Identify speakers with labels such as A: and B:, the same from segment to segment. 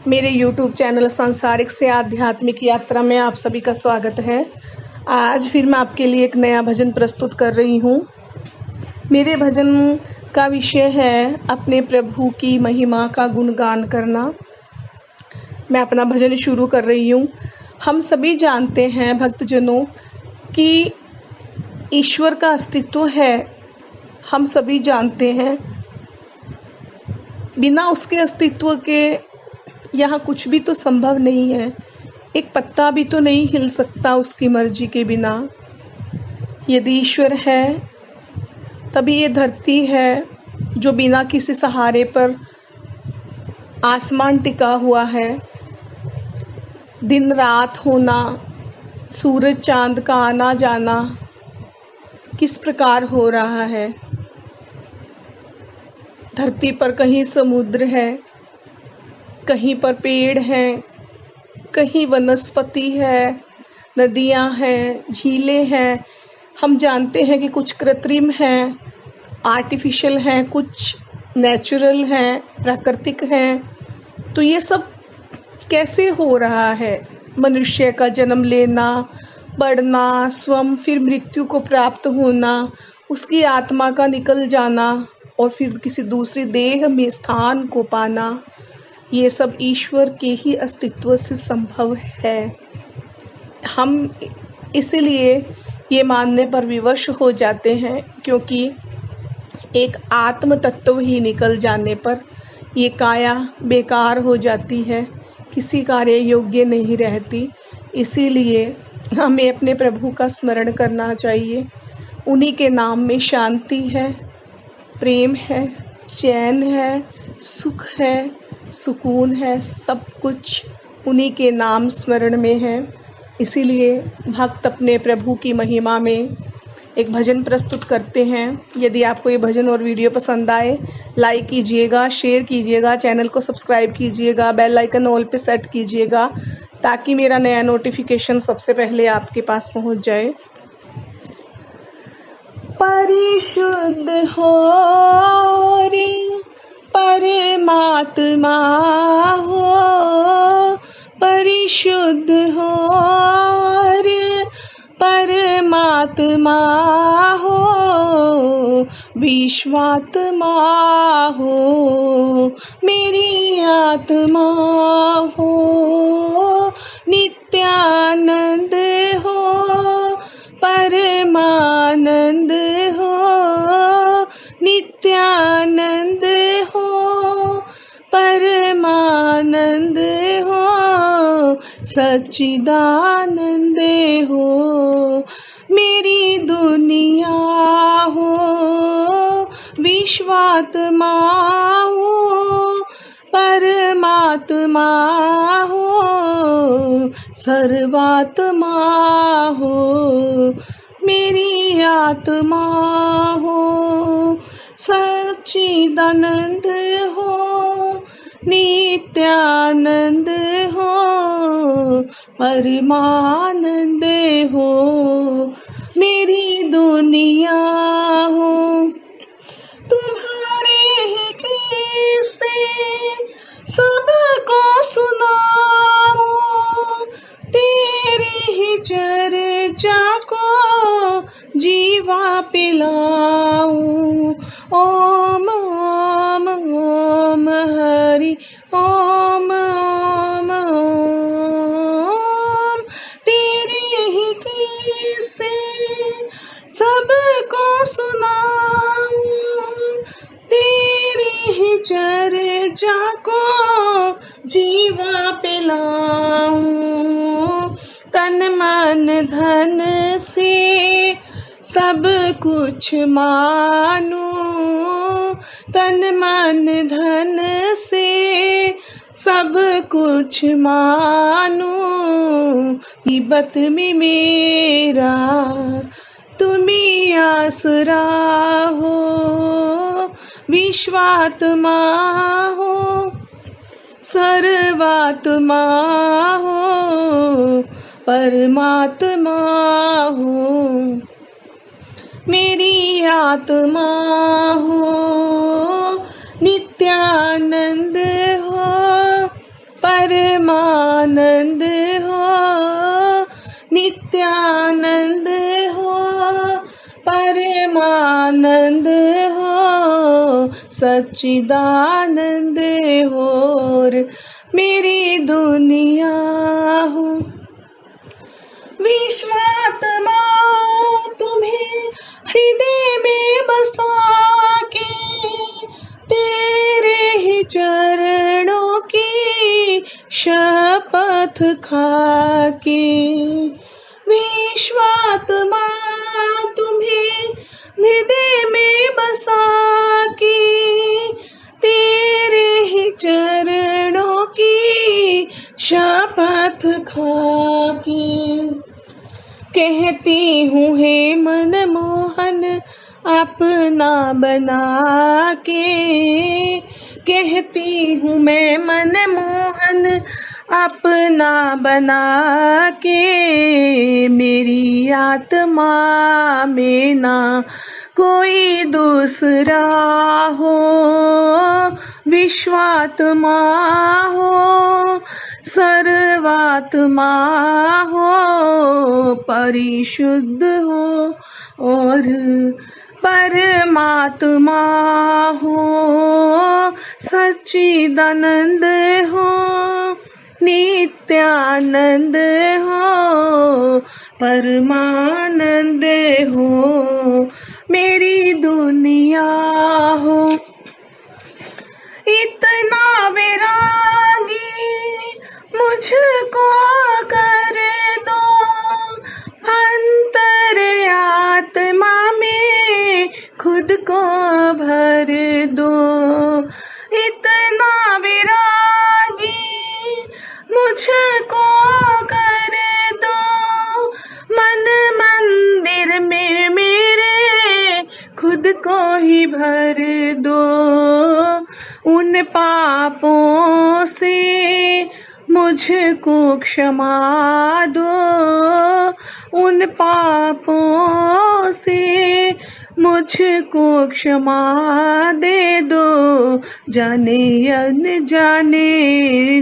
A: मेरे YouTube channel सांसारिक से आध्यात्मिक यात्रा में आप सभी का स्वागत है। आज फिर मैं आपके लिए एक नया भजन प्रस्तुत कर रही हूँ। मेरे भजन का विषय है अपने प्रभु की महिमा का गुणगान करना। मैं अपना भजन शुरू कर रही हूँ। हम सभी जानते हैं भक्तजनों कि ईश्वर का अस्तित्व है। हम सभी जानते हैं बिना उसके अस्तित्व के यहाँ कुछ भी तो संभव नहीं है। एक पत्ता भी तो नहीं हिल सकता उसकी मर्जी के बिना। यदि ईश्वर है तभी ये धरती है जो बिना किसी सहारे पर आसमान टिका हुआ है। दिन रात होना, सूरज चांद का आना जाना किस प्रकार हो रहा है। धरती पर कहीं समुद्र है, कहीं पर पेड़ हैं, कहीं वनस्पति है, नदियां हैं, झीलें हैं। हम जानते हैं कि कुछ कृत्रिम हैं, आर्टिफिशियल हैं, कुछ नेचुरल हैं, प्राकृतिक हैं। तो ये सब कैसे हो रहा है? मनुष्य का जन्म लेना, बढ़ना, स्वयं फिर मृत्यु को प्राप्त होना, उसकी आत्मा का निकल जाना और फिर किसी दूसरी देह में स्थान को पाना, ये सब ईश्वर के ही अस्तित्व से संभव है। हम इसीलिए ये मानने पर विवश हो जाते हैं क्योंकि एक आत्म तत्व ही निकल जाने पर ये काया बेकार हो जाती है, किसी कार्य योग्य नहीं रहती। इसीलिए हमें अपने प्रभु का स्मरण करना चाहिए। उन्हीं के नाम में शांति है, प्रेम है, चैन है, सुख है, सुकून है, सब कुछ उन्हीं के नाम स्मरण में है। इसीलिए भक्त अपने प्रभु की महिमा में एक भजन प्रस्तुत करते हैं। यदि आपको ये भजन और वीडियो पसंद आए, लाइक कीजिएगा, शेयर कीजिएगा, चैनल को सब्सक्राइब कीजिएगा, बेल आइकन ऑल पे सेट कीजिएगा ताकि मेरा नया नोटिफिकेशन सबसे पहले आपके पास पहुंच जाए। परिशुद्ध हो रे परमात्मा हो, परिशुद्ध हो रे परमात्मा हो, विश्वात्मा हो, मेरी आत्मा हो, नित्यानंद हो, परमानंद हो, नित्यानंद हो, परमानंद हो, सच्चिदानंद हो, मेरी दुनिया हो, विश्वात्मा हो, परमात्मा हो, सर्वात्मा हो, मेरी आत्मा हो, सच्चिदानंद हो, नित्यानंद हो, परमानंद हो, मेरी दुनिया हो। तुम्हारे ही किस्से सबको सुनाओ, तेरी ही चर्चा को जीवा पिलाऊं। ओम ओम ओम हरि ओम ओम ओम, तेरी ही किस्से सबको सुनाऊं, तेरी ही चर्चा को जीवा पिलाऊं। तन मन धन से सब कुछ मानूं, तन मन धन से सब कुछ मानूं, इबत में मेरा तुम्ही आसरा हो, विश्वात्मा हो, सर्वात्मा हो, परमात्मा हो, मेरी आत्मा हो, नित्यानंद हो, नित्यानंद हो, सच्चिदानंद हो, और मेरी दुनिया हो। विश्वात्मा तुम्हें हृदय में बसा के, तेरे ही चरणों की शपथ खा के। विश्वात्मा तुम्हें हृदय में बसा के, तेरे ही चरणों की शपथ खा के। कहती हूँ हे मनमोहन अपना बना के, कहती हूँ मैं मनमोहन अपना बना के। मेरी आत्मा में ना कोई दूसरा हो, विश्वात्मा हो, सर्वात्मा हो, परिशुद्ध हो, और परमात्मा हो, सच्चिदानंद हो, नित्यानंद हो, परमानंद हो, मेरी दुनिया हो। इतना वैरागी मुझको कर दो, अंतर आत्मा में खुद को भर दो। इतना वैरागी मुझको कर दो, मन मंदिर में मेरे खुद को ही भर दो। उन पापों से मुझको क्षमा दो, उन पापों से मुझको क्षमा दे दो। जाने अनजाने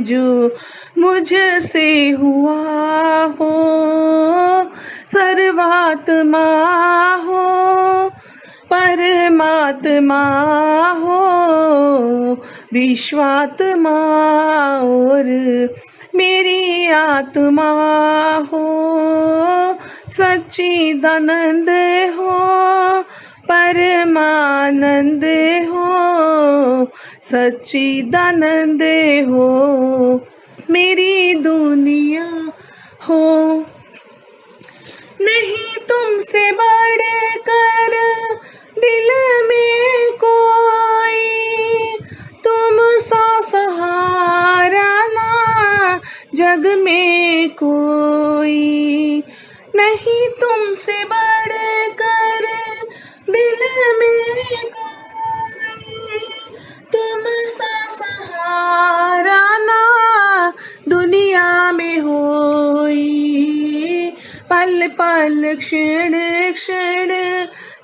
A: जो मुझसे हुआ हो, सर्वात्मा हो, परमात्मा हो, विश्वात्मा और मेरी आत्मा हो, सच्चिदानंद हो, परमानंद हो, सच्चिदानंद हो, मेरी दुनिया हो। नहीं तुमसे बढ़कर दिल में कोई, तुम सा सहारा ना जग में कोई। नहीं तुमसे बढ़कर दिल में कोई, तुम सा सहारा ना दुनिया में होई। पल पल क्षण क्षण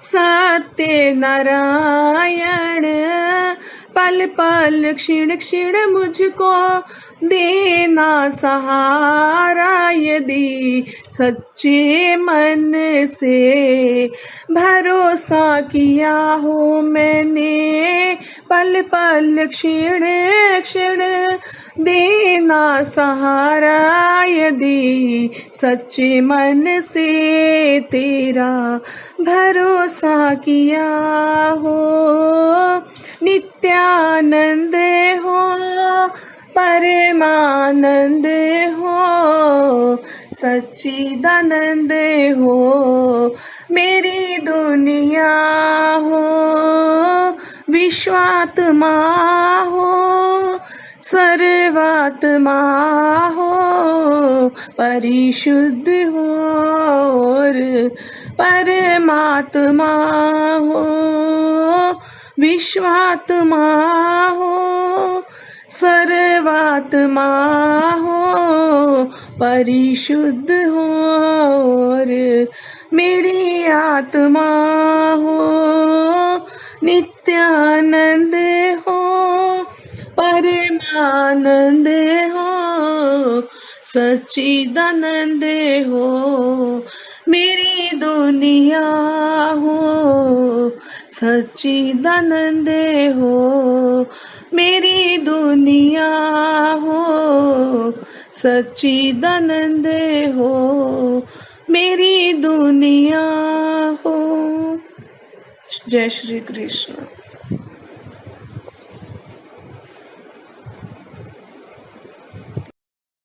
A: सत्य नारायण, पल पल क्षण क्षण मुझको देना सहारा। यदि सच्चे मन से भरोसा किया हो मैंने, पल पल क्षण क्षण देना सहारा। यदि सच्चे मन से तेरा भरोसा किया हो, नित्यानंद हो, परमानंद हो, सच्चिदानंद हो, मेरी दुनिया हो। विश्वात्मा हो, सर्वात्मा हो, परिशुद्ध हो, और परमात्मा हो, विश्वात्मा हो, सर्वात्मा हो, परिशुद्ध हो, और मेरी आत्मा हो, नित्यानंद हो, परमानंद हो, सच्चिदानंद हो, मेरी दुनिया हो, सच्चिदानंद हो मेरी दुनिया हो, सच्चिदानंद हो मेरी दुनिया हो। जय श्री कृष्ण।